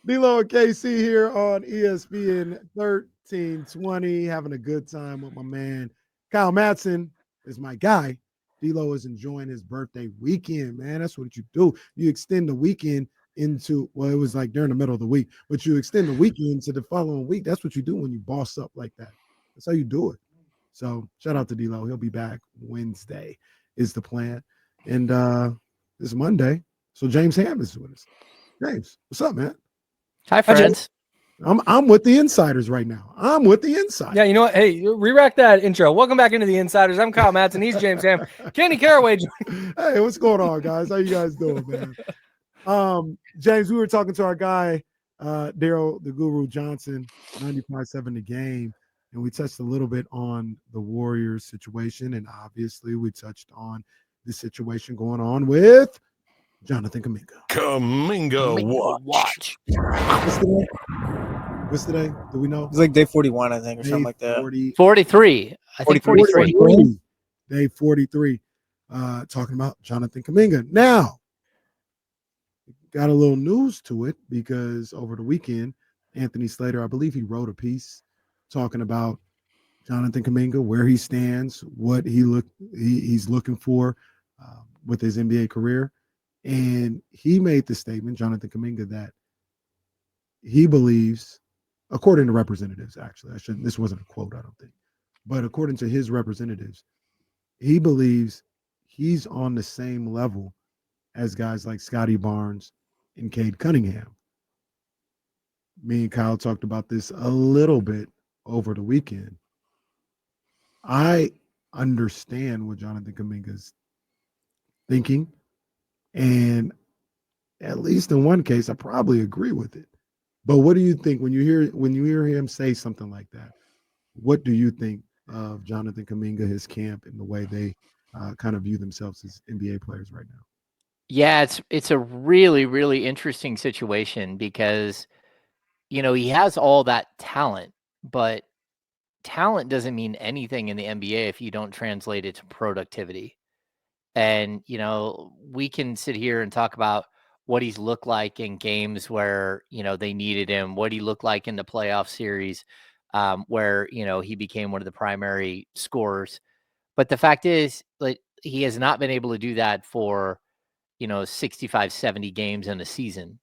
D-Lo and KC here on ESPN 1320, having a good time with my man. Kyle Madsen is my guy. D-Lo is enjoying his birthday weekend, man. That's what you do. You extend the weekend into, well, it was like during the middle of the week, but you extend the weekend to the following week. That's what you do when you boss up like that. That's how you do it. So shout out to D-Lo. He'll be back Wednesday is the plan. And it's Monday. So James Ham is with us. James, what's up, man? Hi, friends. I'm with the insiders right now. I'm with the insiders. Yeah, you know what? Hey, re-rack that intro. Welcome back into the insiders. I'm Kyle Madsen. He's James Ham. Kenny Caraway. Hey, what's going on, guys? How you guys doing, man? James, we were talking to our guy, Daryl the Guru Johnson, 95.7 The Game, and we touched a little bit on the Warriors situation, and obviously we touched on the situation going on with Jonathan Kaminga. Kaminga watch. What's today? Do we know? It's like day 41, I think, or something like that. 43. I think 43. Day 43. Talking about Jonathan Kuminga. Now, got a little news to it because over the weekend, Anthony Slater, I believe he wrote a piece talking about Jonathan Kuminga, where he stands, what he's looking for with his NBA career. And he made the statement, Jonathan Kaminga, that he believes, according to representatives, actually, this wasn't a quote, I don't think, but according to his representatives, he believes he's on the same level as guys like Scotty Barnes and Cade Cunningham. Me and Kyle talked about this a little bit over the weekend. I understand what Jonathan Kuminga's thinking. And at least in one case, I probably agree with it. But what do you think when you hear him say something like that? What do you think of Jonathan Kuminga, his camp, and the way they kind of view themselves as NBA players right now? Yeah, it's a really, really interesting situation because, you know, he has all that talent, but talent doesn't mean anything in the NBA if you don't translate it to productivity. And, you know, we can sit here and talk about what he's looked like in games where, you know, they needed him, what he looked like in the playoff series where, you know, he became one of the primary scorers. But the fact is, like, he has not been able to do that for, you know, 65, 70 games in a season.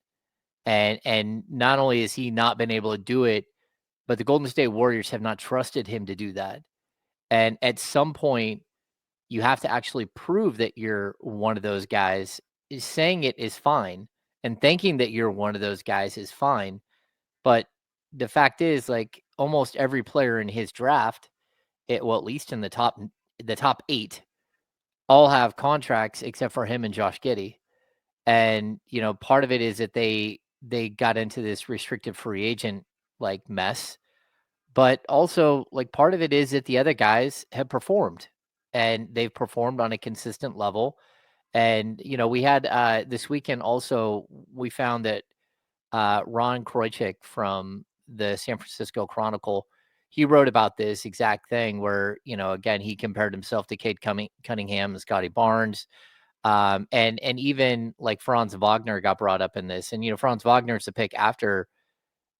And not only has he not been able to do it, but the Golden State Warriors have not trusted him to do that. And at some point, you have to actually prove that you're one of those guys. Saying it is fine, and thinking that you're one of those guys is fine. But the fact is, like, almost every player in his draft, at least in the top 8, all have contracts except for him and Josh Giddey. And, you know, part of it is that they got into this restricted free agent like mess. But also, like, part of it is that the other guys have performed. And they've performed on a consistent level. And, you know, we had this weekend also, we found that Ron Kroichik from the San Francisco Chronicle, he wrote about this exact thing where, you know, again, he compared himself to Cade Cunningham and Scotty Barnes. And even like Franz Wagner got brought up in this. And, you know, Franz Wagner's the pick after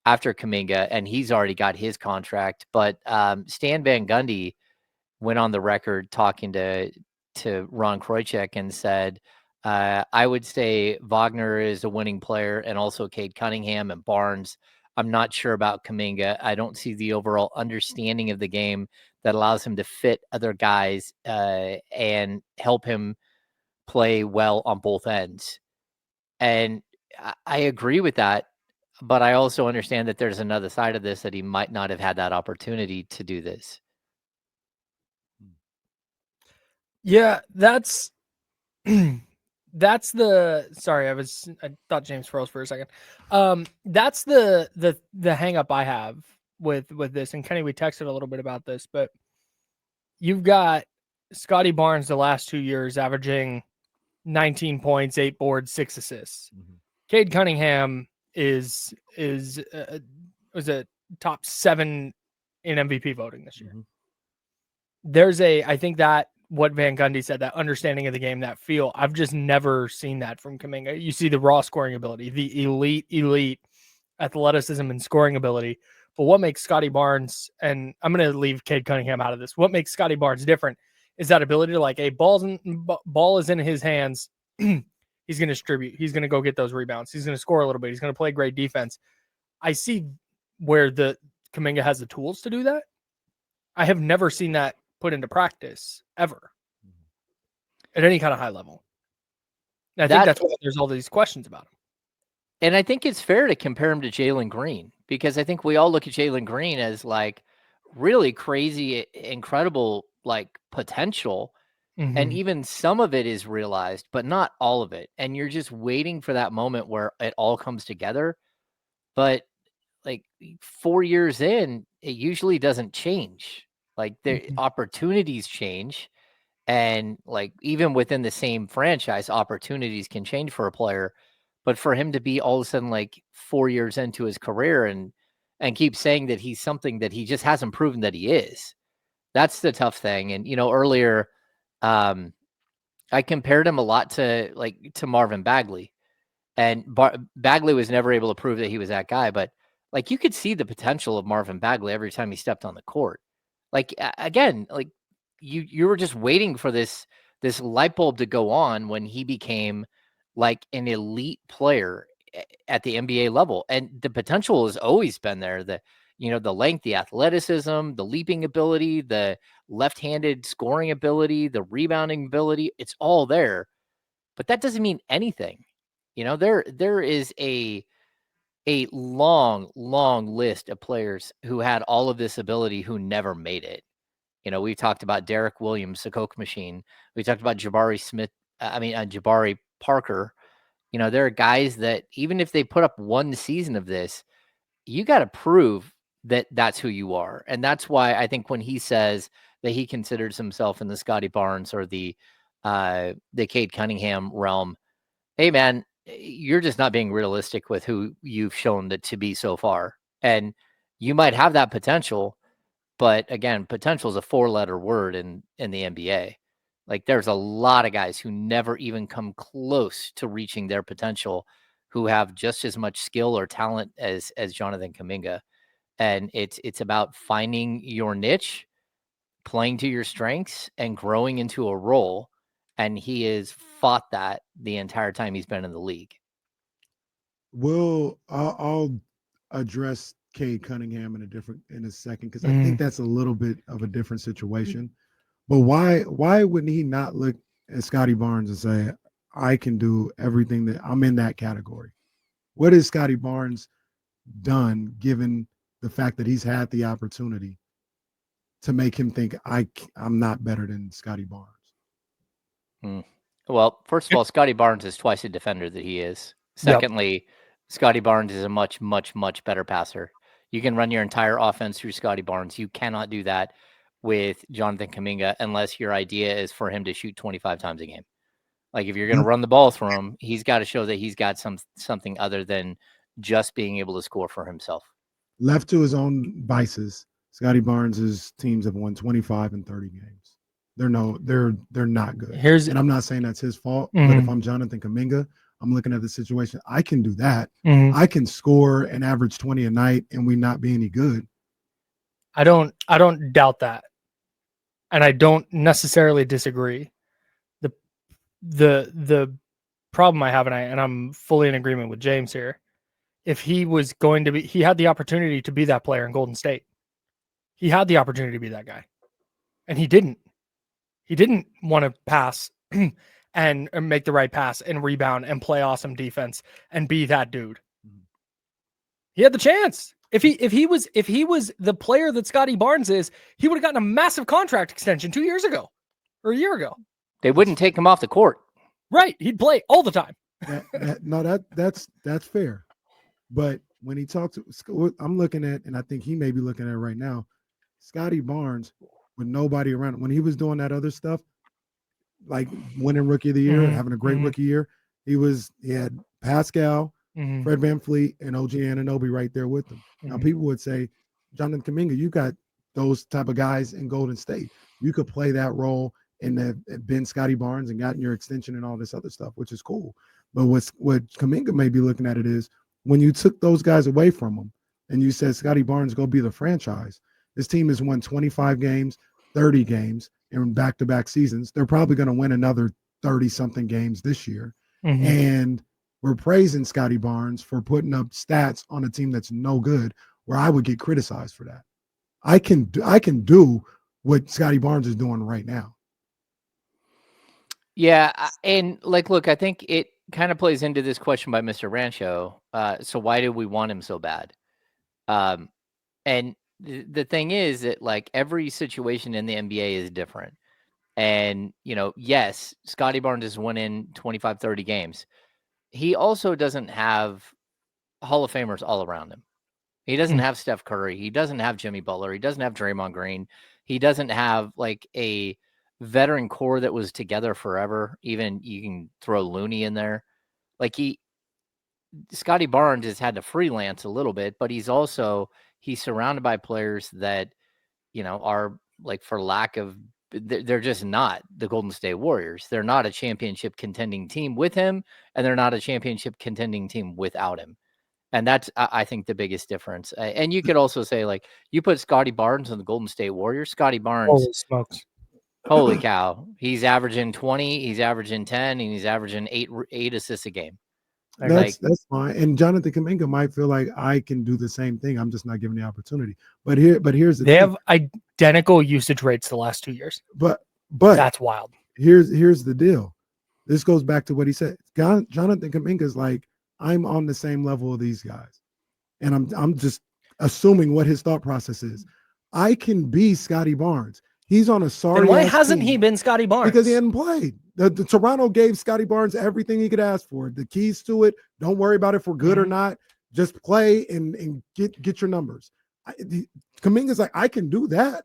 Kuminga, and he's already got his contract. But Stan Van Gundy went on the record talking to Ron Kroichik and said, I would say Wagner is a winning player, and also Cade Cunningham and Barnes. I'm not sure about Kuminga. I don't see the overall understanding of the game that allows him to fit other guys and help him play well on both ends. And I agree with that, but I also understand that there's another side of this, that he might not have had that opportunity to do this. Yeah, that's the sorry, I thought James froze for a second. That's the hang up I have with this. And Kenny, we texted a little bit about this, but you've got Scotty Barnes the last 2 years averaging 19 points, 8 boards, 6 assists. Mm-hmm. Cade Cunningham was a top 7 in MVP voting this year. Mm-hmm. I think that what Van Gundy said, that understanding of the game, that feel, I've just never seen that from Kaminga. You see the raw scoring ability, the elite athleticism and scoring ability. But what makes Scotty Barnes, and I'm going to leave Cade Cunningham out of this, what makes Scotty Barnes different is that ability to, like, a ball is in his hands. He's going to distribute. He's going to go get those rebounds. He's going to score a little bit. He's going to play great defense. I see where the Kuminga has the tools to do that. I have never seen that put into practice ever at any kind of high level. And I think that's why there's all these questions about him. And I think it's fair to compare him to Jalen Green, because I think we all look at Jalen Green as like really crazy, incredible, like potential. And even some of it is realized, but not all of it. And you're just waiting for that moment where it all comes together. But like 4 years in, it usually doesn't change. Like the opportunities change. And like even within the same franchise, opportunities can change for a player. But for him to be all of a sudden like 4 years into his career and keep saying that he's something that he just hasn't proven that he is, that's the tough thing. And earlier, I compared him a lot to Marvin Bagley, and Bagley was never able to prove that he was that guy. But like you could see the potential of Marvin Bagley every time he stepped on the court. Like again, like you were just waiting for this light bulb to go on when he became like an elite player at the NBA level. And the potential has always been there. The length, the athleticism, the leaping ability, the left-handed scoring ability, the rebounding ability, it's all there. But that doesn't mean anything. There is a long list of players who had all of this ability who never made it. We talked about Derek Williams, the Coke machine. We talked about Jabari Parker. There are guys that even if they put up one season of this, you got to prove that that's who you are. And that's why I think when he says that he considers himself in the Scotty Barnes or the Cade Cunningham realm, hey man, you're just not being realistic with who you've shown that to be so far. And you might have that potential, but again, potential is a 4-letter word in the NBA. Like there's a lot of guys who never even come close to reaching their potential, who have just as much skill or talent as Jonathan Kaminga. And it's about finding your niche, playing to your strengths, and growing into a role. And he has fought that the entire time he's been in the league. I'll address Cade Cunningham in a second, because I think that's a little bit of a different situation. But why wouldn't he not look at Scotty Barnes and say, I can do everything that I'm in that category? What has Scotty Barnes done, given the fact that he's had the opportunity to make him think I'm not better than Scotty Barnes? Well, first of all, Scotty Barnes is twice the defender that he is. Secondly, Scotty Barnes is a much, much, much better passer. You can run your entire offense through Scotty Barnes. You cannot do that with Jonathan Kaminga unless your idea is for him to shoot 25 times a game. Like if you're going to run the ball through him, he's got to show that he's got something other than just being able to score for himself. Left to his own vices, Scotty Barnes' teams have won 25 and 30 games. They're not good. And I'm not saying that's his fault, but if I'm Jonathan Kaminga, I'm looking at the situation. I can do that. I can score and average 20 a night and we not be any good. I don't doubt that. And I don't necessarily disagree. The problem I have, and I'm fully in agreement with James here. If he was going to be, he had the opportunity to be that player in Golden State. He had the opportunity to be that guy. And he didn't. He didn't want to pass and make the right pass and rebound and play awesome defense and be that dude. He had the chance. If he was the player that Scotty Barnes is, he would have gotten a massive contract extension 2 years ago or a year ago. They wouldn't take him off the court. Right. He'd play all the time. That's fair. But when he talks, I'm looking at, and I think he may be looking at right now, Scotty Barnes with nobody around. When he was doing that other stuff, like winning Rookie of the Year, having a great rookie year, he had Pascal, Fred VanVleet, and OG Anunoby right there with him. Now people would say, Jonathan Kuminga, you got those type of guys in Golden State. You could play that role and have been Scotty Barnes and gotten your extension and all this other stuff, which is cool. But what Kuminga may be looking at it is, when you took those guys away from him and you said Scotty Barnes go be the franchise, this team has won 25 games, 30 games in back-to-back seasons. They're probably going to win another 30-something games this year. Mhm. And we're praising Scotty Barnes for putting up stats on a team that's no good, where I would get criticized for that. I can do what Scotty Barnes is doing right now. Yeah, and like, look, I think it kind of plays into this question by Mr. Rancho. So why do we want him so bad? And the thing is that like every situation in the NBA is different. And, yes, Scotty Barnes is winning 25, 30 games. He also doesn't have Hall of Famers all around him. He doesn't have Steph Curry. He doesn't have Jimmy Butler. He doesn't have Draymond Green. He doesn't have like a veteran core that was together forever. Even you can throw Looney in there. Like Scotty Barnes has had to freelance a little bit, but he's surrounded by players that, are like, for lack of, they're just not the Golden State Warriors. They're not a championship contending team with him, and they're not a championship contending team without him. And that's, I think, the biggest difference. And you could also say, like, you put Scotty Barnes on the Golden State Warriors. Scotty Barnes, Holy smokes. holy cow, he's averaging 20, he's averaging 10, and he's averaging eight assists a game. That's fine. And Jonathan Kuminga might feel like I can do the same thing. I'm just not given the opportunity. But here's the They thing. have identical usage rates the last 2 years. But That's wild. Here's the deal. This goes back to what he said. Jonathan Kuminga is like, I'm on the same level of these guys. And I'm just assuming what his thought process is. I can be Scotty Barnes. He's on a sorry. Then why hasn't he been Scotty Barnes? Because he hadn't played. The Toronto gave Scotty Barnes everything he could ask for. The keys to it. Don't worry about if we're good or not. Just play and get your numbers. Kaminga's like, I can do that.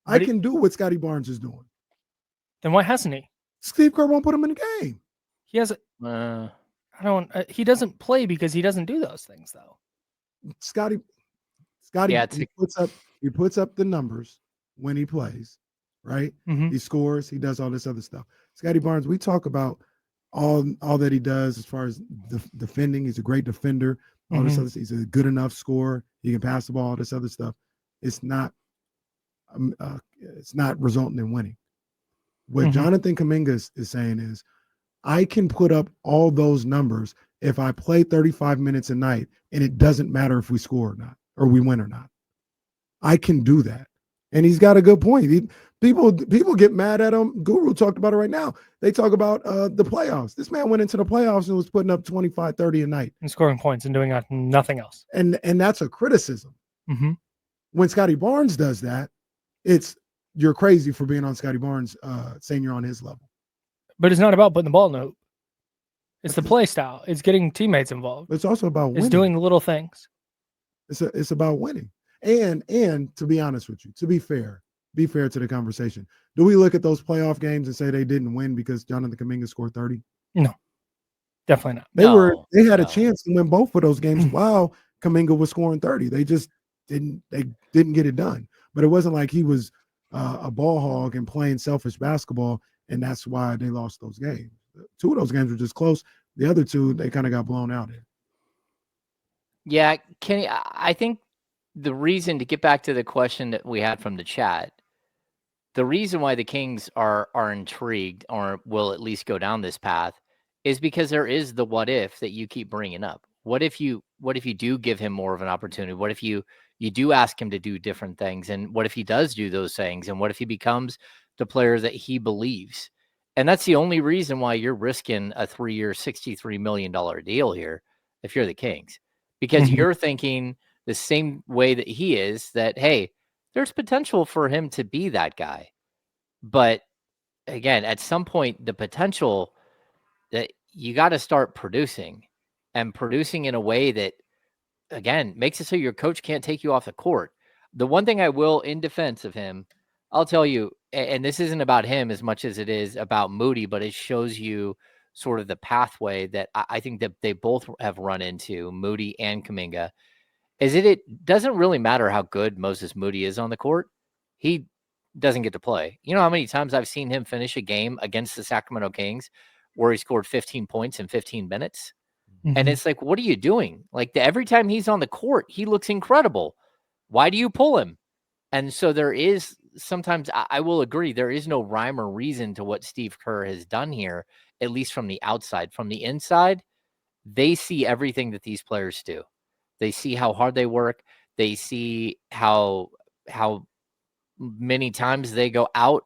I can do what Scotty Barnes is doing. Then why hasn't he? Steve Kerr won't put him in the game. He has. He doesn't play because he doesn't do those things though. Scotty, yeah, he puts up the numbers when he plays, right? He scores, he does all this other stuff. Scotty Barnes, we talk about all that he does as far as defending. He's a great defender. All this other stuff. He's a good enough scorer. He can pass the ball. All this other stuff. It's not resulting in winning. What Jonathan Kuminga is saying is, I can put up all those numbers if I play 35 minutes a night, and it doesn't matter if we score or not, or we win or not. I can do that. And he's got a good point. People get mad at him. Guru talked about it right now. They talk about the playoffs. This man went into the playoffs and was putting up 25, 30 a night. And scoring points and doing nothing else. And that's a criticism. When Scotty Barnes does that, you're crazy for being on Scotty Barnes, saying you're on his level. But it's not about putting the ball in the hoop. It's the play style. It's getting teammates involved. It's also about winning. It's doing the little things. It's about winning. And to be honest with you, to be fair to the conversation, do we look at those playoff games and say they didn't win because Jonathan Kaminga scored 30? No, definitely not. They had a chance to win both of those games while Kaminga was scoring 30. They just didn't get it done. But it wasn't like he was a ball hog and playing selfish basketball, and that's why they lost those games. 2 of those games were just close. The other 2, they kind of got blown out in. Yeah, Kenny, I think the reason, to get back to the question that we had from the chat, the reason why the Kings are intrigued, or will at least go down this path, is because there is the what if that you keep bringing up. What if you do give him more of an opportunity? What if you do ask him to do different things? And what if he does do those things? And what if he becomes the player that he believes? And that's the only reason why you're risking a 3-year, $63 million deal here if you're the Kings, because you're thinking the same way that he is, that, hey, there's potential for him to be that guy. But again, at some point, the potential that you got to start producing, and producing in a way that, again, makes it so your coach can't take you off the court. The one thing I will, in defense of him, I'll tell you, and this isn't about him as much as it is about Moody, but it shows you sort of the pathway that I think that they both have run into, Moody and Kuminga, is it doesn't really matter how good Moses Moody is on the court. He doesn't get to play. You know how many times I've seen him finish a game against the Sacramento Kings where he scored 15 points in 15 minutes? And it's like, what are you doing? Like every time he's on the court, he looks incredible. Why do you pull him? And so there is sometimes, I will agree, there is no rhyme or reason to what Steve Kerr has done here, at least from the outside. From the inside, they see everything that these players do. They see how hard they work. They see how many times they go out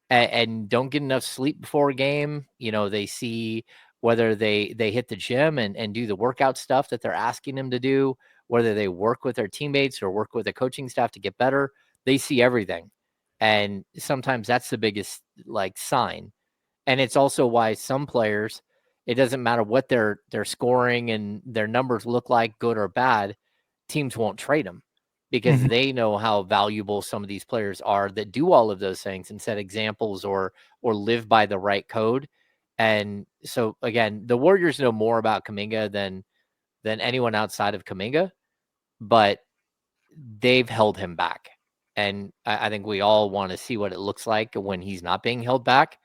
and don't get enough sleep before a game. You know, they see whether they hit the gym and do the workout stuff that they're asking them to do, whether they work with their teammates or work with the coaching staff to get better. They see everything. And sometimes that's the biggest sign. And it's also why some players, it doesn't matter what they're scoring and their numbers look like, good or bad, teams won't trade them because they know how valuable some of these players are that do all of those things and set examples or live by the right code. And so again, the Warriors know more about Kuminga than anyone outside of Kuminga, but they've held him back. And I think we all want to see what it looks like when he's not being held back.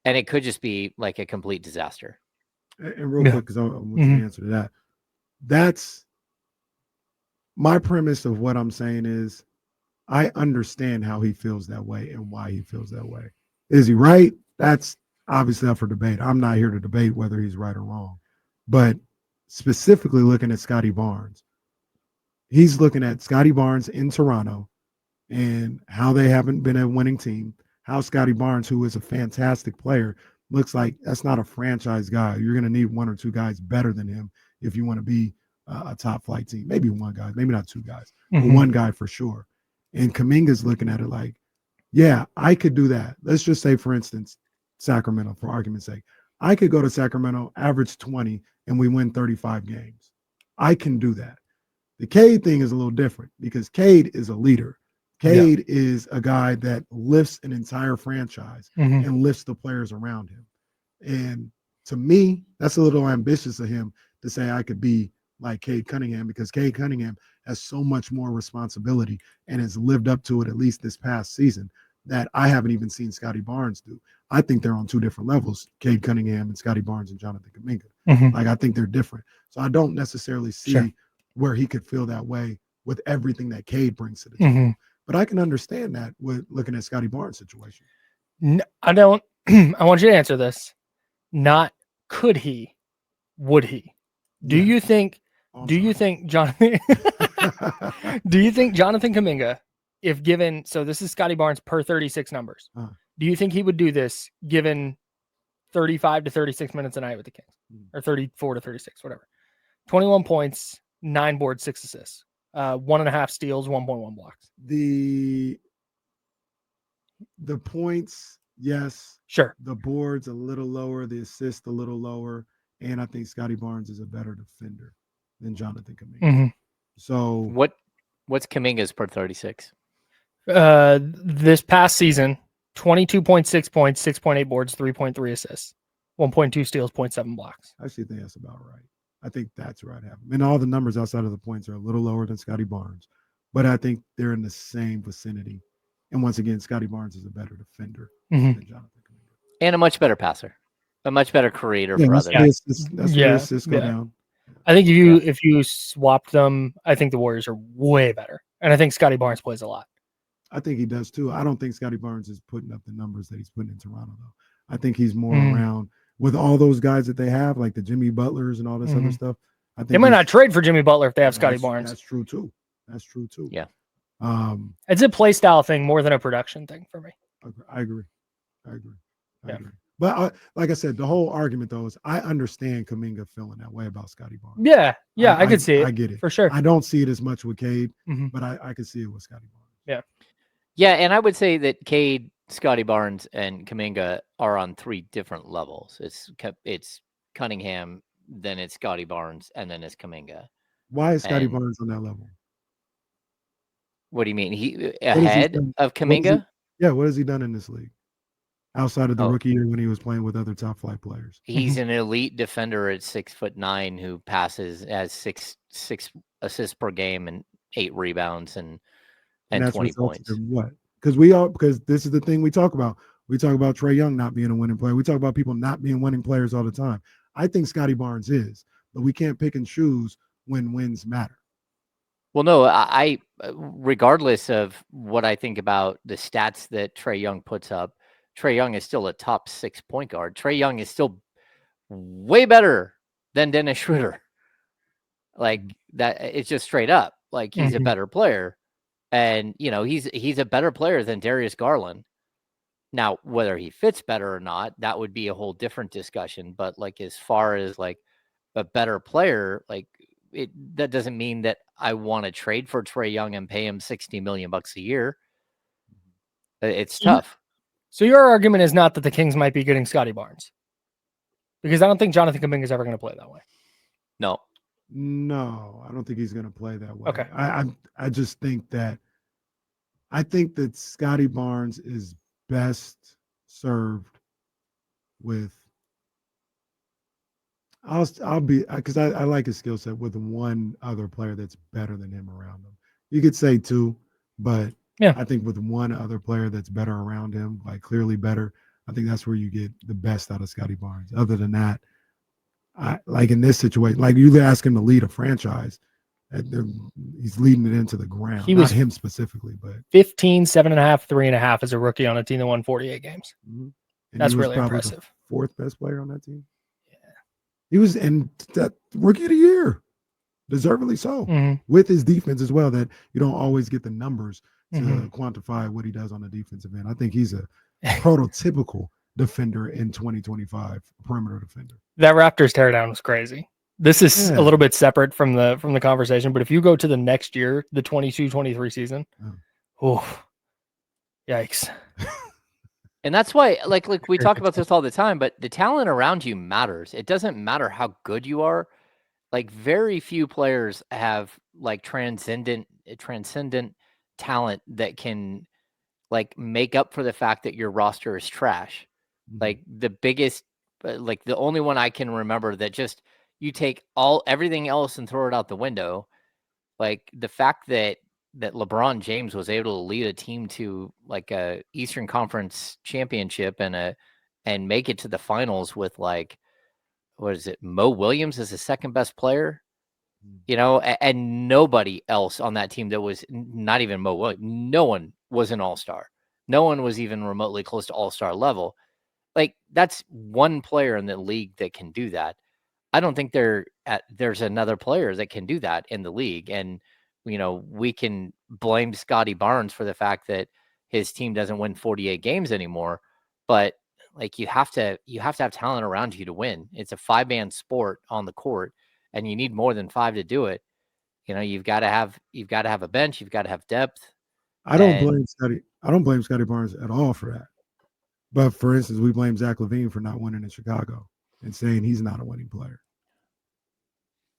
And it could just be like a complete disaster. And real quick, because I want to answer to that. That's my premise of what I'm saying is I understand how he feels that way and why he feels that way. Is he right? That's obviously up for debate. I'm not here to debate whether he's right or wrong. But specifically looking at Scottie Barnes, he's looking at Scottie Barnes in Toronto and how they haven't been a winning team, how Scottie Barnes, who is a fantastic player, looks like that's not a franchise guy. You're going to need one or two guys better than him if you want to be a top flight team. Maybe one guy, maybe not two guys, but one guy for sure. And Kaminga's looking at it like, yeah, I could do that. Let's just say, for instance, Sacramento, for argument's sake. I could go to Sacramento, average 20, and we win 35 games. I can do that. The Cade thing is a little different because Cade is a leader. Cade is a guy that lifts an entire franchise and lifts the players around him. And to me, that's a little ambitious of him to say I could be like Cade Cunningham because Cade Cunningham has so much more responsibility and has lived up to it, at least this past season, that I haven't even seen Scottie Barnes do. I think they're on two different levels, Cade Cunningham and Scottie Barnes and Jonathan Kuminga. Like, I think they're different. So I don't necessarily see where he could feel that way with everything that Cade brings to the table. But I can understand that with looking at Scottie Barnes' situation. No, I don't. I want you to answer this. Not could he, would he? Do you think? Do you think Jonathan? Do you think Jonathan Kuminga, if given? So this is Scottie Barnes per 36 numbers. Do you think he would do this given 35 to 36 minutes a night with the Kings, or 34 to 36, whatever? 21 points, 9 boards, 6 assists. 1.5 steals, 1.1 blocks. The points, yes. Sure. The boards a little lower, the assist a little lower, and I think Scottie Barnes is a better defender than Jonathan Kuminga. So what's Kuminga's per 36? This past season, 22.6 points, 6.8 boards, 3.3 assists, 1.2 steals, 0.7 blocks. I actually think that's about right. I think that's right. And all the numbers outside of the points are a little lower than Scottie Barnes, but I think they're in the same vicinity. And once again, Scottie Barnes is a better defender than Jonathan Kuminga. And a much better passer, a much better creator for others. That's where assists go down. I think if you swapped them, I think the Warriors are way better. And I think Scottie Barnes plays a lot. I think he does too. I don't think Scottie Barnes is putting up the numbers that he's putting in Toronto, though. I think he's more around with all those guys that they have, like the Jimmy Butlers and all this other stuff. I think they might not trade for Jimmy Butler if they have Scottie Barnes. That's true too. Yeah. It's a play style thing more than a production thing for me. I agree. But like I said, the whole argument though is I understand Kuminga feeling that way about Scottie Barnes. Yeah, I could see it. I get it for sure. I don't see it as much with Cade, but I can see it with Scottie Barnes. Yeah, and I would say that Cade, Scottie Barnes, and Kuminga are on 3 different levels. It's Cunningham, then it's Scottie Barnes, and then it's Kuminga. Why is Scottie Barnes on that level? What do you mean? He ahead of Kuminga? What has he done in this league? Outside of the rookie year when he was playing with other top flight players. He's an elite defender at 6'9" who passes as six assists per game and 8 rebounds and 20 points. What? Because this is the thing we talk about. We talk about Trae Young not being a winning player. We talk about people not being winning players all the time. I think Scottie Barnes is, but we can't pick and choose when wins matter. Well, no, I regardless of what I think about the stats that Trae Young puts up, Trae Young is still a top 6 point guard. Trae Young is still way better than Dennis Schroeder. Like that, it's just straight up. Like he's a better player, and he's a better player than Darius Garland. Now, whether he fits better or not, that would be a whole different discussion. But like as far as like a better player, like that doesn't mean that I want to trade for Trae Young and pay him $60 million a year. It's tough. So your argument is not that the Kings might be getting Scotty Barnes, because I don't think Jonathan Kuminga is ever going to play that way. No, I don't think he's going to play that way. Okay. I just think that Scotty Barnes is best served with. I'll be because I like his skill set with one other player that's better than him around him. You could say two, but yeah, I think with one other player that's better around him, like clearly better, I think that's where you get the best out of Scotty Barnes. Other than that, like in this situation, like you ask him to lead a franchise, he's leading it into the ground. He was not him specifically, but 15, 7.5, 3.5 as a rookie on a team that won 48 games. Mm-hmm. That's really impressive. The fourth best player on that team. Yeah, he was in that rookie of the year, deservedly so, with his defense as well. That you don't always get the numbers to quantify what he does on the defensive end. I think he's a prototypical defender in 2025, perimeter defender. That Raptors teardown was crazy. This is a little bit separate from the conversation, but if you go to the next year, the 22-23 season, yikes. And that's why, like we talk about this all the time, but the talent around you matters. It doesn't matter how good you are. Like very few players have like transcendent talent that can like make up for the fact that your roster is trash. Like the biggest, like the only one I can remember that just you take everything else and throw it out the window. Like the fact that LeBron James was able to lead a team to like a Eastern Conference championship and make it to the finals with like, what is it? Mo Williams is the second best player, and nobody else on that team that was not even Mo Williams. No one was an all-star. No one was even remotely close to all-star level. Like that's one player in the league that can do that. I don't think there's another player that can do that in the league. And, we can blame Scotty Barnes for the fact that his team doesn't win 48 games anymore, but like you have to have talent around you to win. It's a 5-man sport on the court and you need more than 5 to do it. You've got to have a bench. You've got to have depth. I don't blame Scotty Barnes at all for that. But for instance, we blame Zach LaVine for not winning in Chicago and saying he's not a winning player.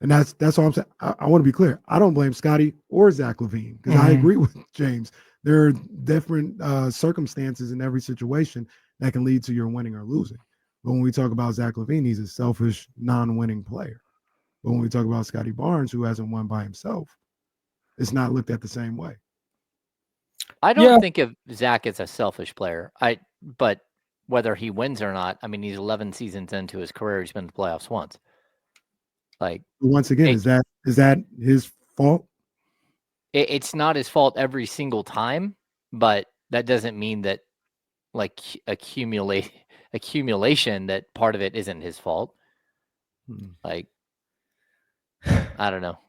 And that's all I'm saying. I want to be clear. I don't blame Scotty or Zach LaVine because I agree with James. There are different circumstances in every situation that can lead to your winning or losing. But when we talk about Zach LaVine, he's a selfish, non-winning player. But when we talk about Scotty Barnes, who hasn't won by himself, it's not looked at the same way. I don't think of Zach as a selfish player. But whether he wins or not, I mean, he's 11 seasons into his career. He's been in the playoffs once. Like once again, is that his fault? It's not his fault every single time, but that doesn't mean that like accumulation that part of it isn't his fault. Like I don't know.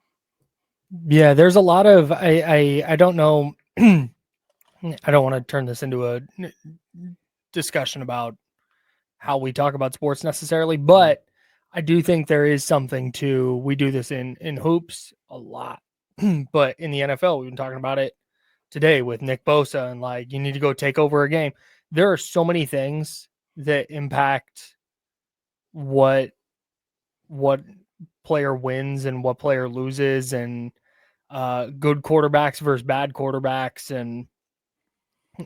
Yeah, there's a lot of I don't know. I don't want to turn this into a discussion about how we talk about sports necessarily, but I do think there is something to, we do this in hoops a lot, but in the NFL, we've been talking about it today with Nick Bosa and like, you need to go take over a game. There are so many things that impact what player wins and what player loses and good quarterbacks versus bad quarterbacks. And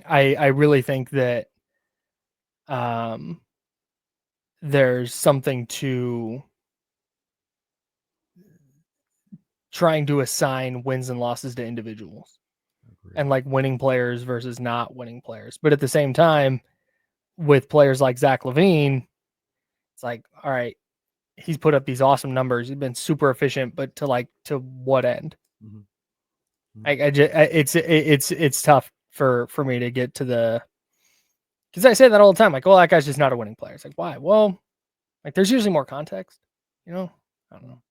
I really think that there's something to trying to assign wins and losses to individuals and like winning players versus not winning players. But at the same time, with players like Zach LaVine, it's like, all right, he's put up these awesome numbers. He's been super efficient, but to what end? It's tough for me to get to the, because I say that all the time. Like, well, that guy's just not a winning player. It's like, why? Well, like there's usually more context, I don't know.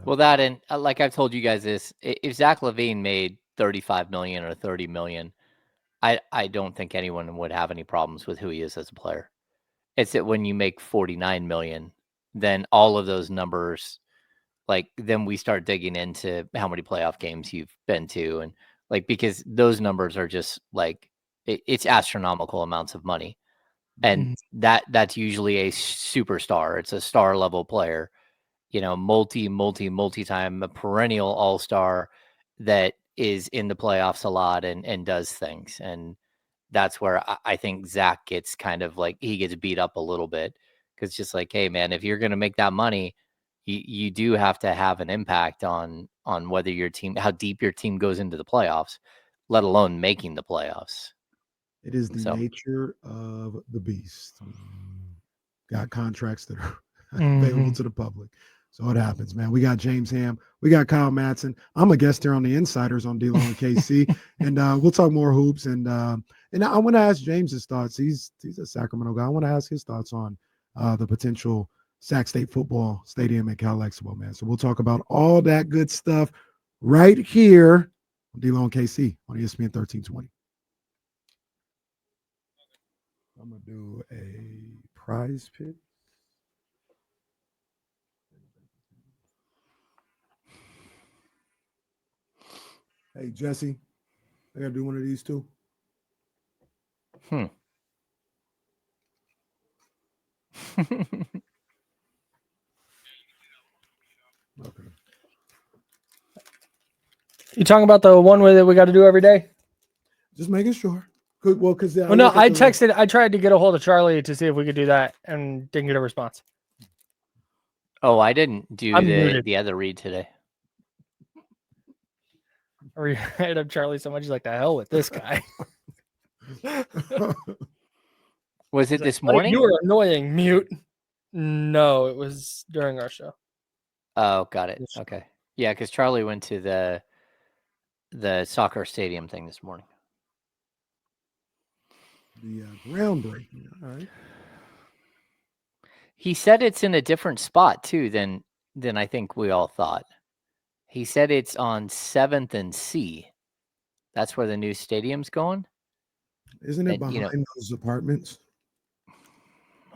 Well, that, and like I've told you guys this, if Zach LaVine made 35 million or 30 million, I don't think anyone would have any problems with who he is as a player. It's that when you make 49 million, then all of those numbers, like then we start digging into how many playoff games you've been to, and like, because those numbers are just like, it's astronomical amounts of money. And that's usually a superstar. It's a star level player, multi-time, a perennial all-star that is in the playoffs a lot and does things. And that's where I think Zach gets kind of like, he gets beat up a little bit, because just like, hey man, if you're going to make that money, you do have to have an impact on whether your team, how deep your team goes into the playoffs, let alone making the playoffs. It is the nature of the beast. Got contracts that are available to the public. So it happens, man. We got James Ham. We got Kyle Madsen. I'm a guest here on the Insiders on D-Lo and KC. And we'll talk more hoops. And I want to ask James his thoughts. He's a Sacramento guy. I want to ask his thoughts on the potential Sac State football stadium at Cal Expo, man. So we'll talk about all that good stuff right here on D-Lo and KC on ESPN 1320. I'm going to do a prize pick. Hey, Jesse, I got to do one of these too. Okay. You talking about the one way that we got to do every day? Just making sure. Well, because no, I texted. I tried to get a hold of Charlie to see if we could do that, and didn't get a response. Oh, I didn't do the other read today. Or you hit up Charlie so much, he's like, the hell with this guy. Was it this morning? You were annoying. Mute. No, it was during our show. Oh, got it. Okay. Yeah, because Charlie went to the soccer stadium thing this morning. The groundbreaking. All right. He said it's in a different spot too than I think we all thought. He said it's on 7th and C. That's where the new stadium's going. Isn't it behind those apartments?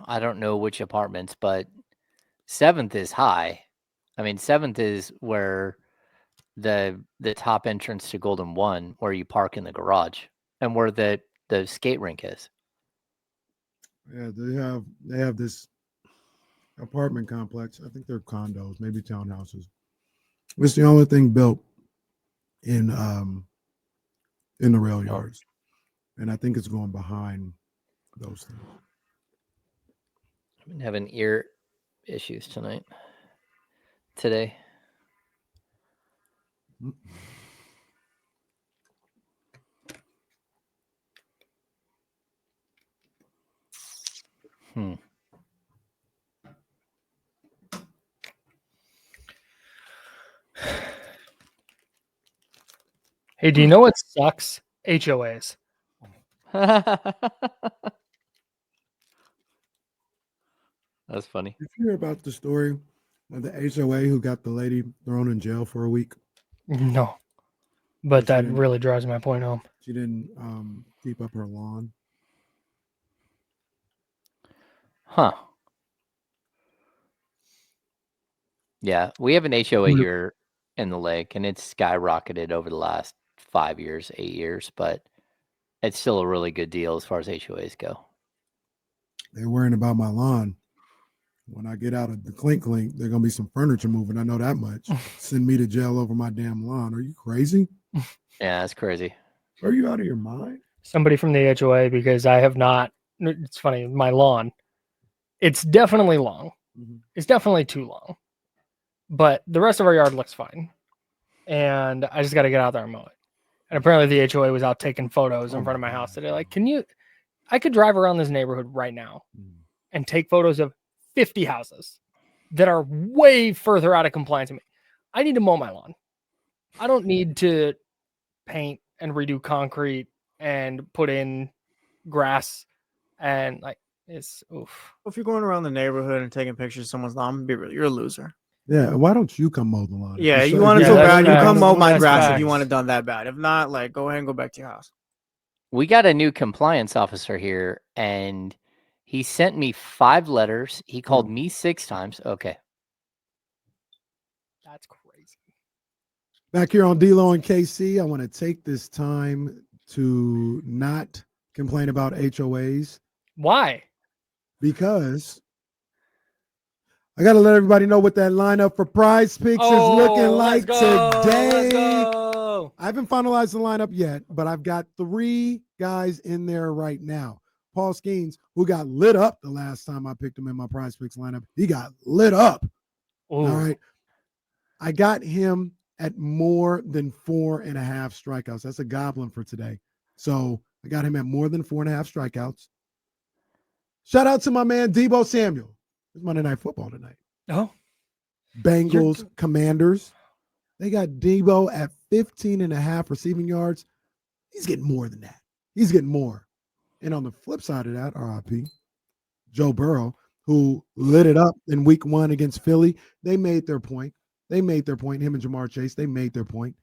I don't know which apartments, but 7th is high. I mean, 7th is where the top entrance to Golden 1, where you park in the garage, and where the skate rink is. Yeah, they have this apartment complex. I think they're condos, maybe townhouses. It's the only thing built in the rail yards, and I think it's going behind those things. I've been having ear issues today. Hey, do you know what sucks? HOAs. That's funny. Did you hear about the story of the HOA who got the lady thrown in jail for a week? No, but that really drives my point home. She didn't keep up her lawn. Huh. Yeah, we have an HOA here in the lake, and it's skyrocketed over the last 5 years, 8 years, but it's still a really good deal as far as HOAs go. They're worrying about my lawn. When I get out of the clink, there's going to be some furniture moving. I know that much. Send me to jail over my damn lawn. Are you crazy? Yeah, that's crazy. Are you out of your mind? Somebody from the HOA, because I have not. It's funny, my lawn. It's definitely long. It's definitely too long. But the rest of our yard looks fine. And I just got to get out there and mow it. And apparently the HOA was out taking photos in front of my house today. Like, I could drive around this neighborhood right now and take photos of 50 houses that are way further out of compliance than me. I need to mow my lawn. I don't need to paint and redo concrete and put in grass and like it's oof. If you're going around the neighborhood and taking pictures of someone's lawn, you're a loser. Yeah, why don't you come mow the lawn? Yeah, If you want it Yeah, so that's bad, you facts. come mow my That's grass if facts. you want it done that bad. If not, like go ahead and go back to your house. We got a new compliance officer here, and he sent me 5 letters. He called me 6 times. Okay. That's crazy. Back here on D-Lo and KC, I want to take this time to not complain about HOAs Why? because I got to let everybody know what that lineup for Prize Picks is looking like today. I haven't finalized the lineup yet, but I've got 3 guys in there right now. Paul Skeens, who got lit up the last time I picked him in my Prize Picks lineup. He got lit up. Ooh. All right. I got him at more than 4.5 strikeouts. That's a goblin for today. So I got him at more than 4.5 strikeouts. Shout out to my man Deebo Samuel. It's Monday Night Football tonight. Oh, Bengals, Commanders. They got Deebo at 15.5 receiving yards. He's getting more than that. He's getting more. And on the flip side of that, RIP, Joe Burrow, who lit it up in week 1 against Philly. They made their point. Him and Jamar Chase, they made their point.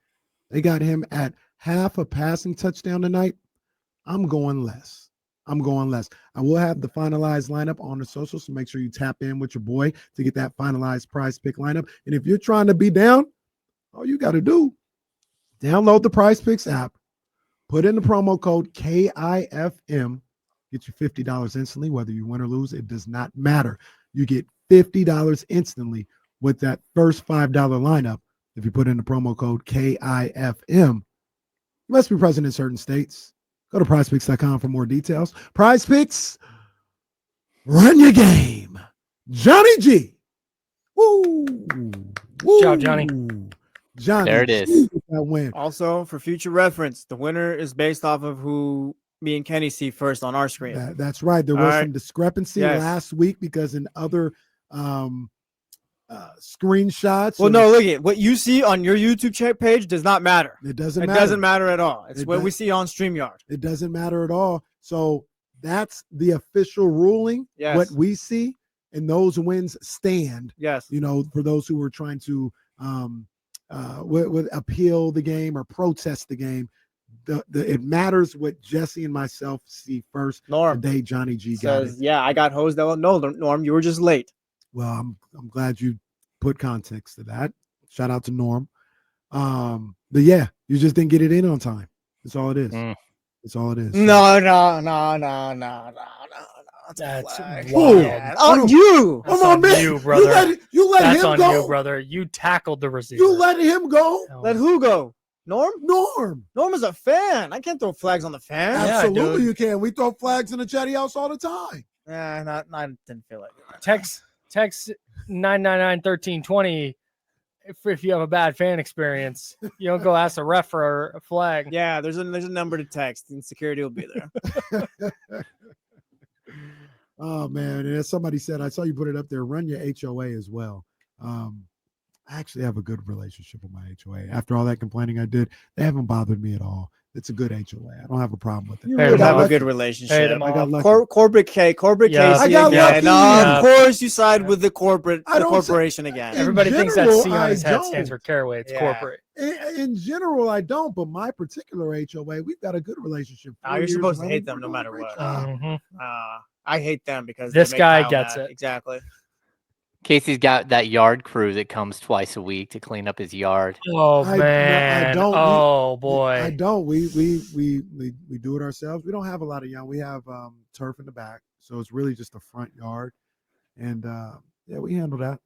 They got him at half a passing touchdown tonight. I'm going less. I will have the finalized lineup on the socials, so make sure you tap in with your boy to get that finalized Prize Pick lineup. And if you're trying to be down, all you got to do, download the Prize Picks app, put in the promo code KIFM, get you $50 instantly, whether you win or lose. It does not matter. You get $50 instantly with that first $5 lineup if you put in the promo code KIFM. You must be present in certain states. Go to prizepicks.com for more details. Prize Picks, run your game. Johnny G. Woo. Good job, Johnny. Johnny. There it is. That win. Also, for future reference, the winner is based off of who me and Kenny see first on our screen. That's right. There was All some discrepancy Yes. last week because in other screenshots. Well, no, look at what you see on your YouTube page does not matter. It doesn't It matter. doesn't matter at all. It's It what does- we see on StreamYard. It doesn't matter at all. So that's the official ruling. Yes. What we see, and those wins stand. Yes. You know, for those who were trying to appeal the game or protest the game, it matters what Jesse and myself see first. Norm Today, Johnny G got it. says, "Yeah, I got hosed out." No, Norm, you were just late. Well, I'm glad you put context to that. Shout out to Norm. But yeah, you just didn't get it in on time. That's all it is. That's all it is. No. That's flag. wild. Yeah. On you. That's Come on, on man. you, brother. You let That's him on go. you, brother. You tackled the receiver. You let him go. No. Let who go? Norm? Norm. Norm is a fan. I can't throw flags on the fan. Yeah, Absolutely, dude. you can. We throw flags in the chatty house all the time. I didn't feel like it. Text 999-1320 if you have a bad fan experience. You don't go ask the ref for a flag. Yeah, there's a number to text, and security will be there. Oh man, and as somebody said, I saw you put it up there. Run your HOA as well. I actually have a good relationship with my HOA. After all that complaining I did, they haven't bothered me at all. It's a good HOA. I don't have a problem with it. You Hey, would have a Mark. good Hey, relationship. them I got off. lucky. Corporate Yeah. Casey I got again. lucky. Yeah. Of course, you side with the corporate, I the don't corporation again. In Everybody thinks that general, C on his I head stands for don't. Caraway. It's Yeah. corporate. In general, I don't, but my particular HOA, we've got a good relationship. Nah, 4 you're years supposed to running, hate them we're no doing a matter great what. job. Mhm. I hate them because This they make guy Kyle gets mad. it. Exactly. Casey's got that yard crew that comes twice a week to clean up his yard. Oh I man. don't. Oh boy. I don't. We do it ourselves. We don't have a lot of young. We have turf in the back, so it's really just a front yard, and yeah, we handle that.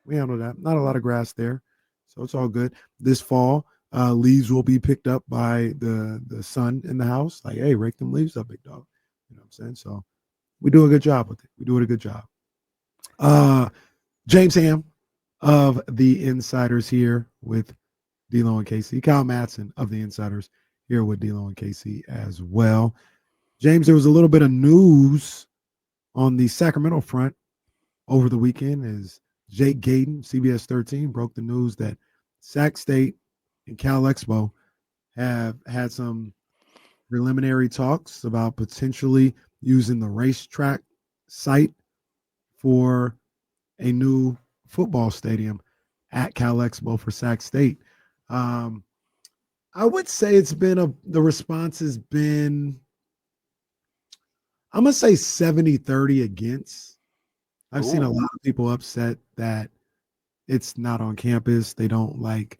Not a lot of grass there, so it's all good. This fall, leaves will be picked up by the son in the house. Like, hey, rake them leaves up, big dog. You know what I'm saying? So we do a good job with it. We do it a good job. James Ham of the Insiders here with D-Lo and KC. Kyle Madsen of the Insiders here with D-Lo and KC as well. James, there was a little bit of news on the Sacramento front over the weekend as Jake Gayden, CBS 13, broke the news that Sac State and Cal Expo have had some preliminary talks about potentially using the racetrack site for a new football stadium at Cal Expo for Sac State. I would say the response has been, I'm going to say 70-30 against. I've seen a lot of people upset that it's not on campus. They don't like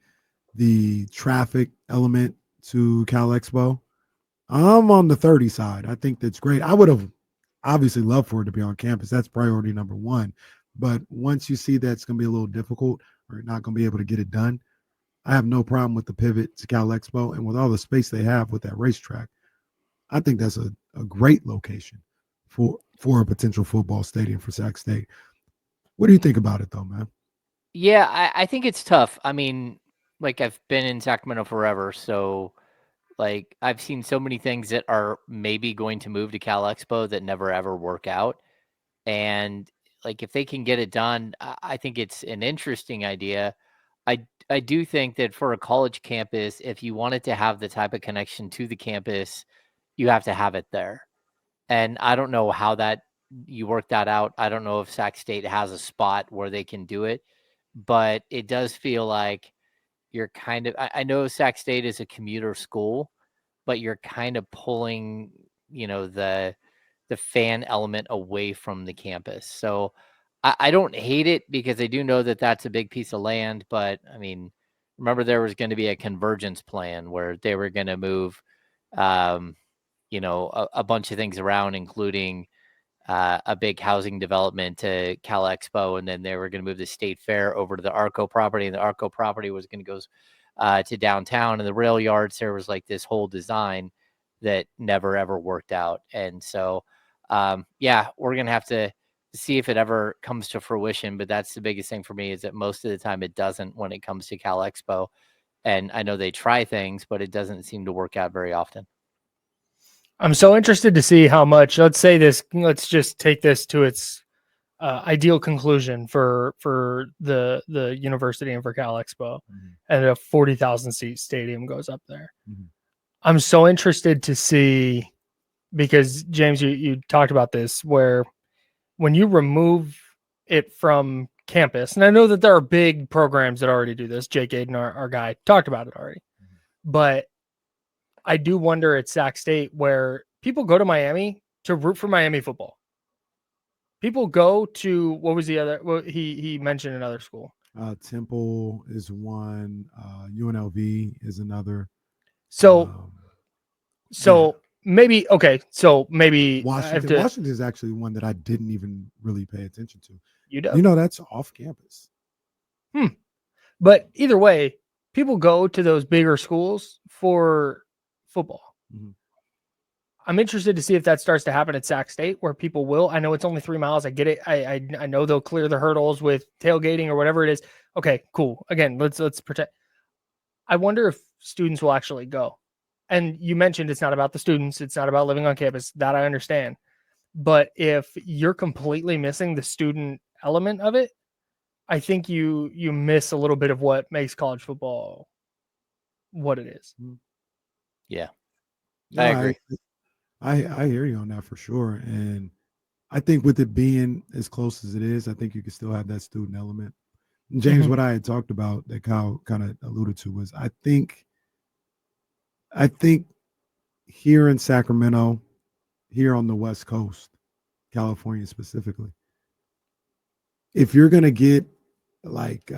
the traffic element to Cal Expo. I'm on the 30 side. I think that's great. I would have obviously loved for it to be on campus. That's priority number one. But once you see that's going to be a little difficult or not going to be able to get it done, I have no problem with the pivot to Cal Expo. And with all the space they have with that racetrack, I think that's a great location for a potential football stadium for Sac State. What do you think about it, though, man? Yeah, I think it's tough. I mean, like, I've been in Sacramento forever, so like I've seen so many things that are maybe going to move to Cal Expo that never ever work out. And like if they can get it done, I think it's an interesting idea. I do think that for a college campus, if you wanted to have the type of connection to the campus, you have to have it there. And I don't know how that you work that out. I don't know if Sac State has a spot where they can do it, but it does feel like you're kind of, I know Sac State is a commuter school, but you're kind of pulling, the fan element away from the campus. So I don't hate it because I do know that that's a big piece of land, but I mean, remember there was going to be a convergence plan where they were going to move, a bunch of things around, including a big housing development to Cal Expo, and then they were going to move the State Fair over to the Arco property, and the Arco property was going to go to downtown, and the rail yards. There was like this whole design that never ever worked out, and so we're gonna have to see if it ever comes to fruition. But that's the biggest thing for me is that most of the time it doesn't when it comes to Cal Expo, and I know they try things, but it doesn't seem to work out very often. I'm so interested to see how much. Let's just take this to its ideal conclusion for the university and for Cal Expo, and a 40,000 seat stadium goes up there. I'm so interested to see, because James, you talked about this, where when you remove it from campus, and I know that there are big programs that already do this. Jake Aiden, our guy, talked about it already, but I do wonder at Sac State where people go to Miami to root for Miami football. People go to, what was the other? Well, he mentioned another school. Temple is one. UNLV is another. So maybe Washington. Washington is actually one that I didn't even really pay attention to. That's off campus. But either way, people go to those bigger schools for football. I'm interested to see if that starts to happen at Sac State, where people will. I know it's only 3 miles. I get it. I know they'll clear the hurdles with tailgating or whatever it is. Okay, cool. Again, let's protect. I wonder if students will actually go. And you mentioned it's not about the students. It's not about living on campus. That I understand. But if you're completely missing the student element of it, I think you miss a little bit of what makes college football what it is. Yeah, I agree. I hear you on that for sure. And I think with it being as close as it is, I think you can still have that student element. And James, what I had talked about that Kyle kind of alluded to was I think here in Sacramento, here on the West Coast, California specifically, if you're going to get like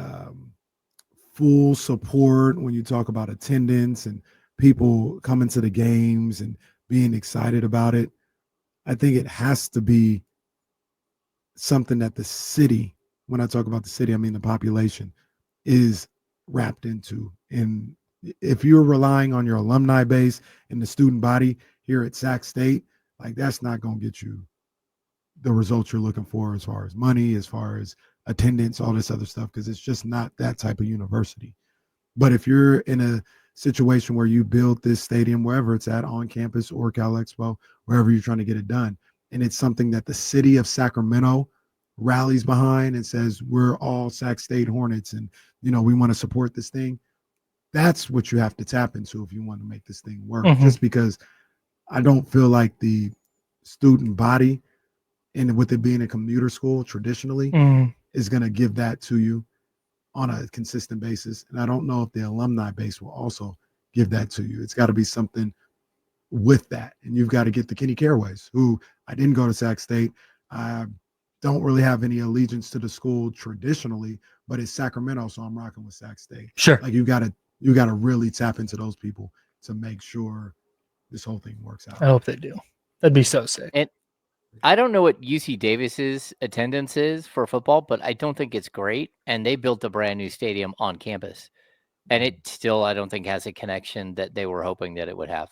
full support when you talk about attendance and people coming to the games and being excited about it, I think it has to be something that the city, when I talk about the city, I mean the population, is wrapped into. And if you're relying on your alumni base and the student body here at Sac State, like that's not going to get you the results you're looking for as far as money, as far as attendance, all this other stuff, because it's just not that type of university. But if you're in a situation where you build this stadium, wherever it's at, on campus or Cal Expo, wherever you're trying to get it done, and it's something that the city of Sacramento rallies behind and says we're all Sac State Hornets and we want to support this thing, that's what you have to tap into if you want to make this thing work. Just because I don't feel like the student body, and with it being a commuter school traditionally, is going to give that to you on a consistent basis. And I don't know if the alumni base will also give that to you. It's got to be something with that. And you've got to get the Kenny Caraways, who I didn't go to Sac State. I don't really have any allegiance to the school traditionally, but it's Sacramento, so I'm rocking with Sac State. Sure. Like you got to really tap into those people to make sure this whole thing works out. I hope they do. That'd be so sick. And I don't know what UC Davis's attendance is for football, but I don't think it's great. And they built a brand new stadium on campus, and it still, I don't think, has a connection that they were hoping that it would have.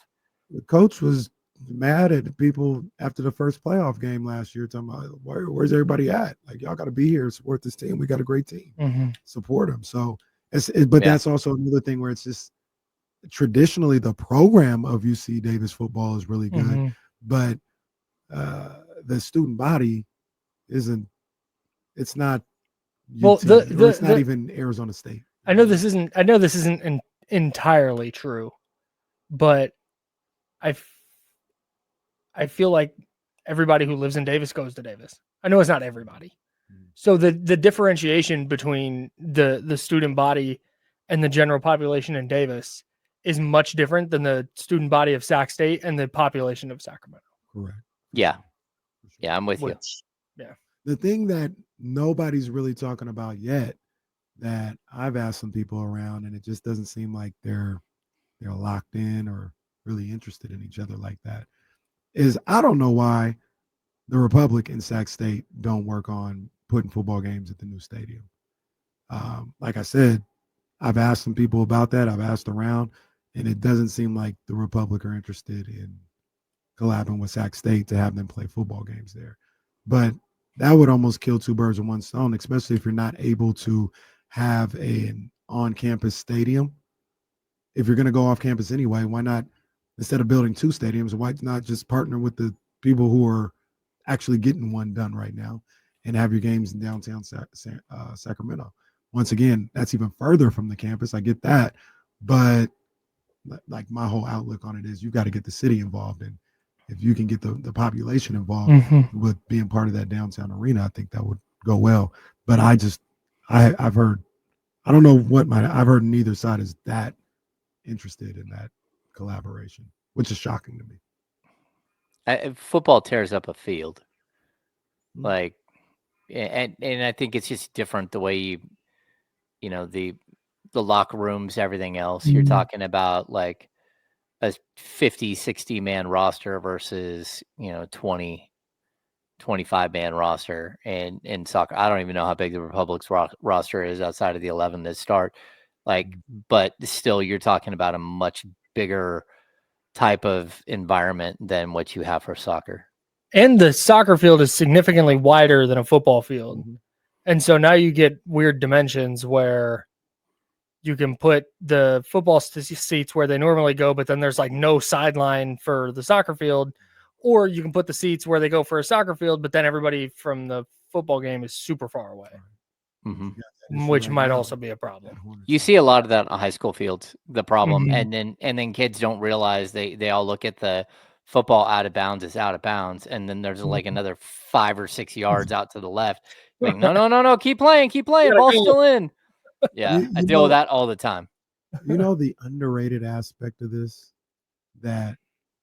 The coach was mad at the people after the first playoff game last year, talking about where's everybody at? Like, y'all got to be here, support this team. We got a great team, support them. So, that's also another thing where it's just traditionally the program of UC Davis football is really good, but the student body isn't. It's not. UT, it's not even Arizona State. I know this isn't entirely true, but I feel like everybody who lives in Davis goes to Davis. I know it's not everybody. So the differentiation between the student body and the general population in Davis is much different than the student body of Sac State and the population of Sacramento. Correct. Yeah. Yeah, I'm with you. Yeah. The thing that nobody's really talking about yet, that I've asked some people around, and it just doesn't seem like they're locked in or really interested in each other like that, is I don't know why the Republic and Sac State don't work on putting football games at the new stadium. Like I said, I've asked some people about that. I've asked around, and it doesn't seem like the Republic are interested in collabing with Sac State to have them play football games there. But that would almost kill two birds with one stone, especially if you're not able to have an on-campus stadium. If you're going to go off campus anyway, why not, instead of building two stadiums, why not just partner with the people who are actually getting one done right now and have your games in downtown Sacramento? Once again, that's even further from the campus. I get that. But like my whole outlook on it is you got to get the city involved. And if you can get the population involved with being part of that downtown arena, I think that would go well. But I've heard, I don't know what I've heard neither side is that interested in that collaboration, which is shocking to me. Football tears up a field. Like, and I think it's just different the way the locker rooms, everything else. You're talking about like a 50, 60 man roster versus 20, 25 man roster. And in soccer, I don't even know how big the Republic's roster is outside of the 11 that start. Like, but still, you're talking about a much bigger type of environment than what you have for soccer. And the soccer field is significantly wider than a football field. And so now you get weird dimensions where you can put the football seats where they normally go, but then there's like no sideline for the soccer field. Or you can put the seats where they go for a soccer field, but then everybody from the football game is super far away, which might also be a problem. You see a lot of that on high school fields, the problem. And then kids don't realize they all look at the football out of bounds is out of bounds. And then there's like another 5 or 6 yards out to the left. Like, no, keep playing. Ball's still in. Yeah, I deal with that all the time. The underrated aspect of this that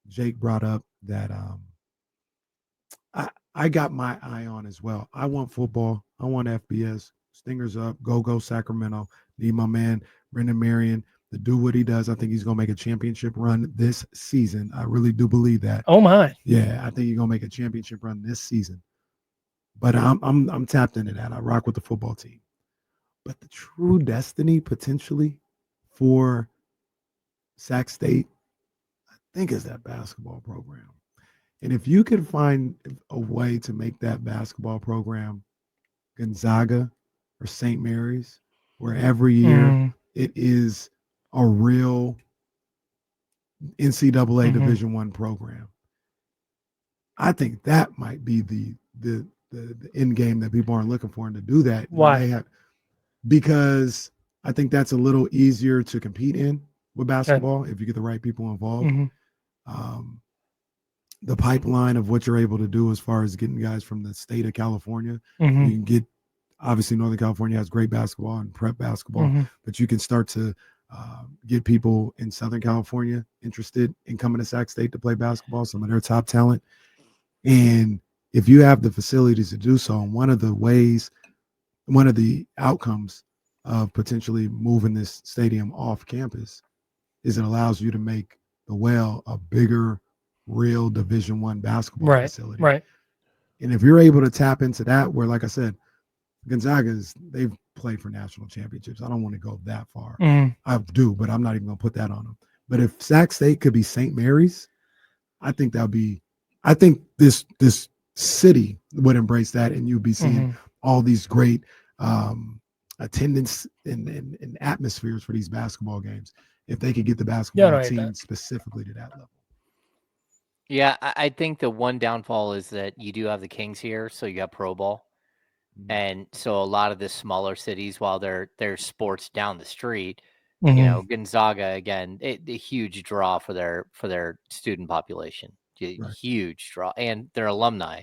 Jake brought up that I got my eye on as well. I want football. I want FBS. Stingers up. Go Sacramento. Need my man Brendan Marion to do what he does. I think he's gonna make a championship run this season. I really do believe that. Oh my. Yeah, I think he's gonna make a championship run this season. But I'm tapped into that. I rock with the football team. But the true destiny potentially for Sac State, I think, is that basketball program. And if you can find a way to make that basketball program Gonzaga or St. Mary's, where every year it is a real NCAA Division I program, I think that might be the the end game that people aren't looking for, and to do that, Why? Because I think that's a little easier to compete in with basketball if you get the right people involved. The pipeline of what you're able to do as far as getting guys from the state of California, you can get. Obviously, Northern California has great basketball and prep basketball, but you can start to get people in Southern California interested in coming to Sac State to play basketball, some of their top talent. And if you have the facilities to do so, and one of the outcomes of potentially moving this stadium off campus is it allows you to make the Well a bigger, real Division I basketball facility. Right. And if you're able to tap into that, where, like I said, Gonzaga's, they've played for national championships. I don't want to go that far. I do, but I'm not even going to put that on them. But if Sac State could be St. Mary's, I think this city would embrace that, and you'd be seeing all these great attendance and atmospheres for these basketball games if they could get the basketball team specifically to that level. Yeah, I think the one downfall is that you do have the Kings here, so you have pro ball. And so a lot of the smaller cities, while there's sports down the street, Gonzaga, again, a huge draw for their student population, huge draw, and their alumni.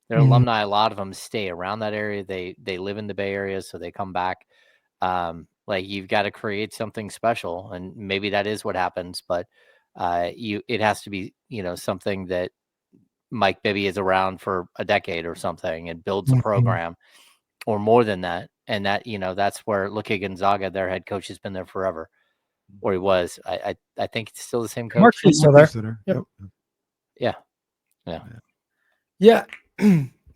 Their alumni, a lot of them stay around that area. They live in the Bay Area, so they come back. Like, you've got to create something special, and maybe that is what happens. But it has to be something that Mike Bibby is around for a decade or something and builds a program, or more than that. And that, that's where, look at Gonzaga, their head coach has been there forever, or he was. I think it's still the same coach. Mark is still there. Yep. Yeah.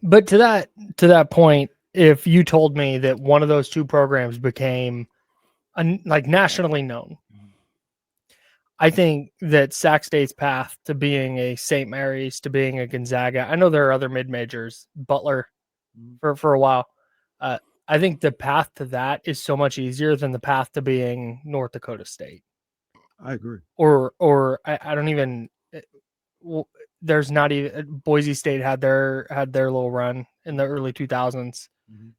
But to that point, if you told me that one of those two programs became nationally known, I think that Sac State's path to being a St. Mary's, to being a Gonzaga, I know there are other mid-majors, Butler for a while. I think the path to that is so much easier than the path to being North Dakota State. I agree. Or I don't even. There's not even Boise State had their little run in the early 2000s.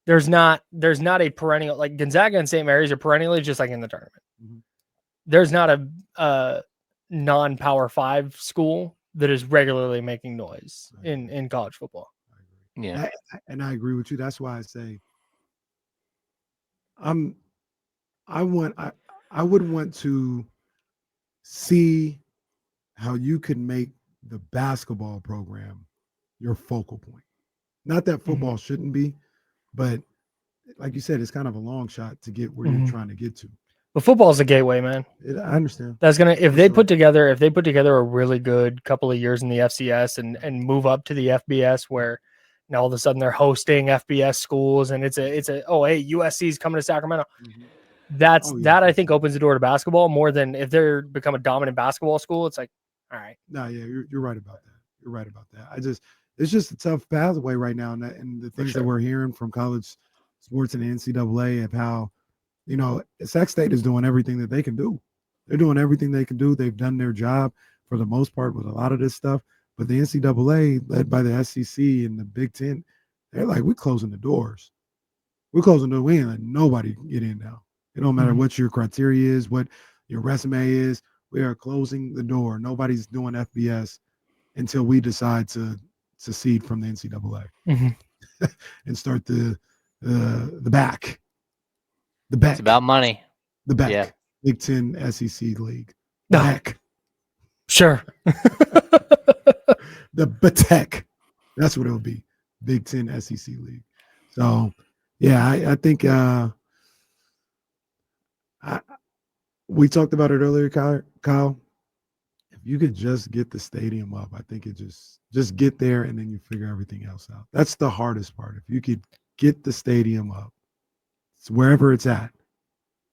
There's not a perennial, like Gonzaga and St. Mary's are perennially just like in the tournament. There's not a non-Power 5 school that is regularly making noise in college football. Yeah. I agree with you. That's why I say I would want to see how you could make the basketball program your focal point. Not that football shouldn't be, but like you said, it's kind of a long shot to get where you're trying to get to. But football is a gateway, man. I understand. That's gonna if they put together a really good couple of years in the FCS and move up to the FBS, where now all of a sudden they're hosting FBS schools, and it's hey, USC's coming to Sacramento. That I think opens the door to basketball more than if they're become a dominant basketball school. It's like, all right. No, yeah, you're right about that. You're right about that. It's just a tough pathway right now, and the things that we're hearing from college sports and the NCAA of how, Sac State is doing everything that they can do. They're doing everything they can do. They've done their job for the most part with a lot of this stuff. But the NCAA, led by the SEC and the Big Ten, they're like, we're closing the doors. We're closing the door. We ain't letting nobody get in now. It don't matter what your criteria is, what your resume is. We are closing the door. Nobody's doing FBS until we decide to secede from the NCAA and start the back. The back. It's about money. The back. Yeah. Big Ten SEC league. Back. Sure. The BTEC. That's what it'll be. Big Ten SEC league. So, yeah, I think we talked about it earlier, Kyle. If you could just get the stadium up, I think it just get there and then you figure everything else out. That's the hardest part. If you could get the stadium up, it's wherever it's at,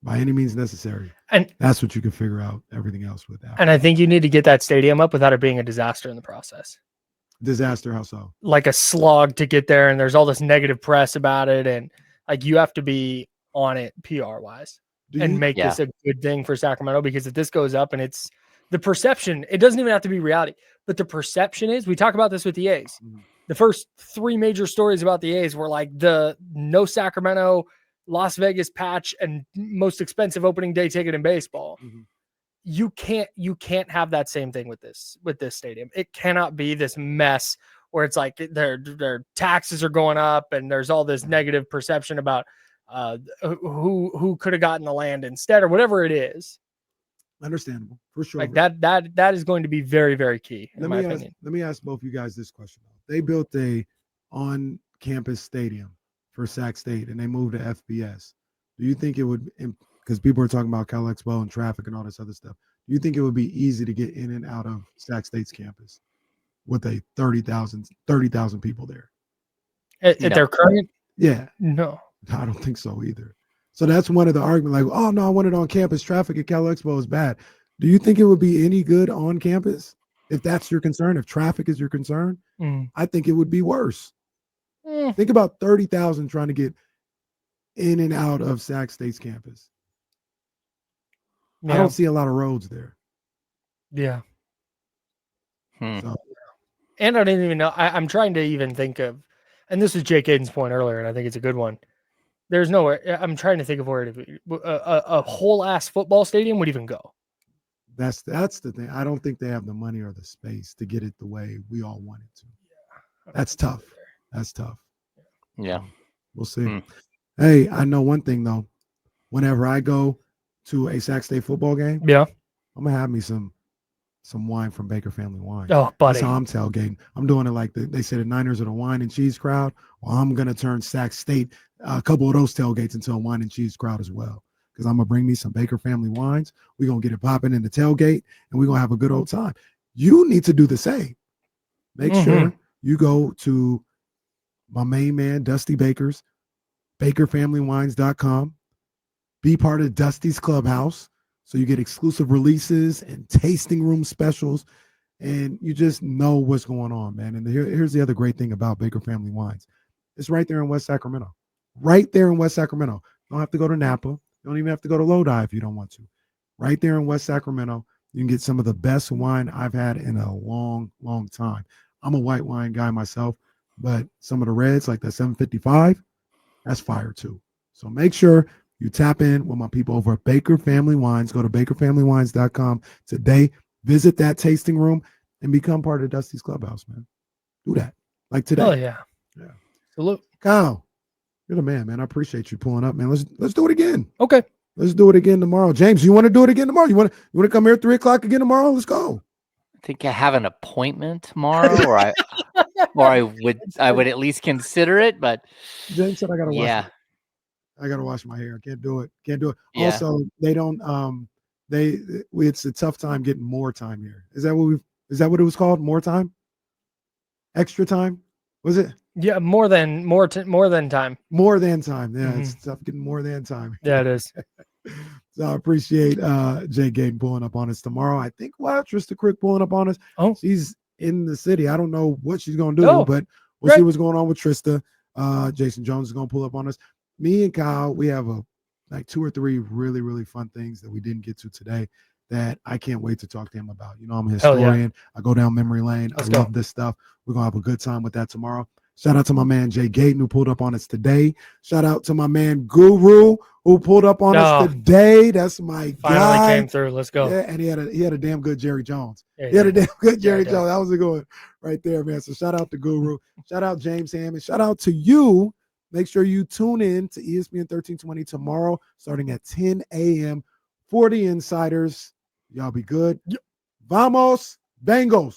by any means necessary. And that's what you can figure out everything else with that. And I think you need to get that stadium up without it being a disaster in the process. Disaster, how so? Like a slog to get there, and there's all this negative press about it, and like you have to be on it PR wise and make this a good thing for Sacramento, because if this goes up and it's the perception, it doesn't even have to be reality, but the perception is, we talk about this with the A's. the first 3 major stories about the A's were like the no Sacramento, Las Vegas patch, and most expensive opening day ticket in baseball. Mm-hmm. You can't have that same thing with this stadium. It cannot be this mess where it's like their taxes are going up and there's all this negative perception about who could have gotten the land instead or whatever it is. Understandable, for sure. Like that is going to be very, very key in my opinion. Let me ask both you guys this question. They built a on-campus stadium for Sac State and they moved to FBS. Do you think it would, because people are talking about Cal Expo and traffic and all this other stuff, do you think it would be easy to get in and out of Sac State's campus with a 30,000 people there? At their current? Yeah. No. I don't think so either. So that's one of the arguments, like, oh, no, I want it on campus. Traffic at Cal Expo is bad. Do you think it would be any good on campus? If that's your concern, if traffic is your concern, I think it would be worse. Think about 30,000 trying to get in and out of Sac State's campus. Yeah. I don't see a lot of roads there. Yeah. So. And I didn't even know. I'm trying to even think of, and this was Jake Aiden's point earlier, and I think it's a good one. There's nowhere. I'm trying to think of where a whole ass football stadium would even go. That's the thing. I don't think they have the money or the space to get it the way we all want it to. Yeah, that's tough. That's tough. Yeah. We'll see. Hey, I know one thing though. Whenever I go to a Sac State football game, I'm gonna have me some wine from Baker Family Wine. Oh, buddy. That's how I'm tailgating. I'm doing it like they say the Niners are the wine and cheese crowd. Well, I'm gonna turn Sac State a couple of those tailgates into a wine and cheese crowd as well. Because I'm gonna bring me some Baker Family Wines. We're gonna get it popping in the tailgate, and we're gonna have a good old time. You need to do the same. Make sure you go to my main man, Dusty Baker's, BakerFamilyWines.com. Be part of Dusty's Clubhouse, so you get exclusive releases and tasting room specials, and you just know what's going on, man. And here's the other great thing about Baker Family Wines. It's right there in West Sacramento. Right there in West Sacramento. You don't have to go to Napa. You don't even have to go to Lodi if you don't want to. Right there in West Sacramento, you can get some of the best wine I've had in a long, long time. I'm a white wine guy myself, but some of the reds, like that 755, that's fire too. So make sure you tap in with my people over at Baker Family Wines. Go to BakerFamilyWines.com today. Visit that tasting room and become part of Dusty's Clubhouse, man. Do that. Like today. Oh, yeah. Yeah. Salute. Kyle, you're the man. I appreciate you pulling up, man. Let's do it again. Okay. Let's do it again tomorrow. James, you want to do it again tomorrow? You want to come here at 3:00 again tomorrow? Let's go. I think I have an appointment tomorrow, or I would at least consider it. But James said I gotta wash. I gotta wash my hair. Can't do it. Yeah. Also, they don't. It's a tough time getting more time here. Is that what it was called? More time? Extra time? Was it? Yeah, more than time. More than time. Yeah, It's tough getting more than time. Yeah, it is. So I appreciate Jay Gaten pulling up on us tomorrow. I think Trista Crick pulling up on us. Oh, she's in the city. I don't know what she's gonna do, but we'll see what's going on with Trista. Jason Jones is gonna pull up on us. Me and Kyle, we have like 2 or 3 really, really fun things that we didn't get to today that I can't wait to talk to him about. You know, I'm a historian. I go down memory lane. I love this stuff. We're gonna have a good time with that tomorrow. Shout out to my man Jay Gaten who pulled up on us today. Shout out to my man Guru who pulled up on us today. That's my guy. Finally came through. Let's go. Yeah, and he had a damn good Jerry Jones. He had a damn good Jerry Jones. That was a good one right there, man. So shout out to Guru. Shout out James Hammond. Shout out to you. Make sure you tune in to ESPN 1320 tomorrow, starting at 10 a.m. for the Insiders. Y'all be good. Vamos, Bengals.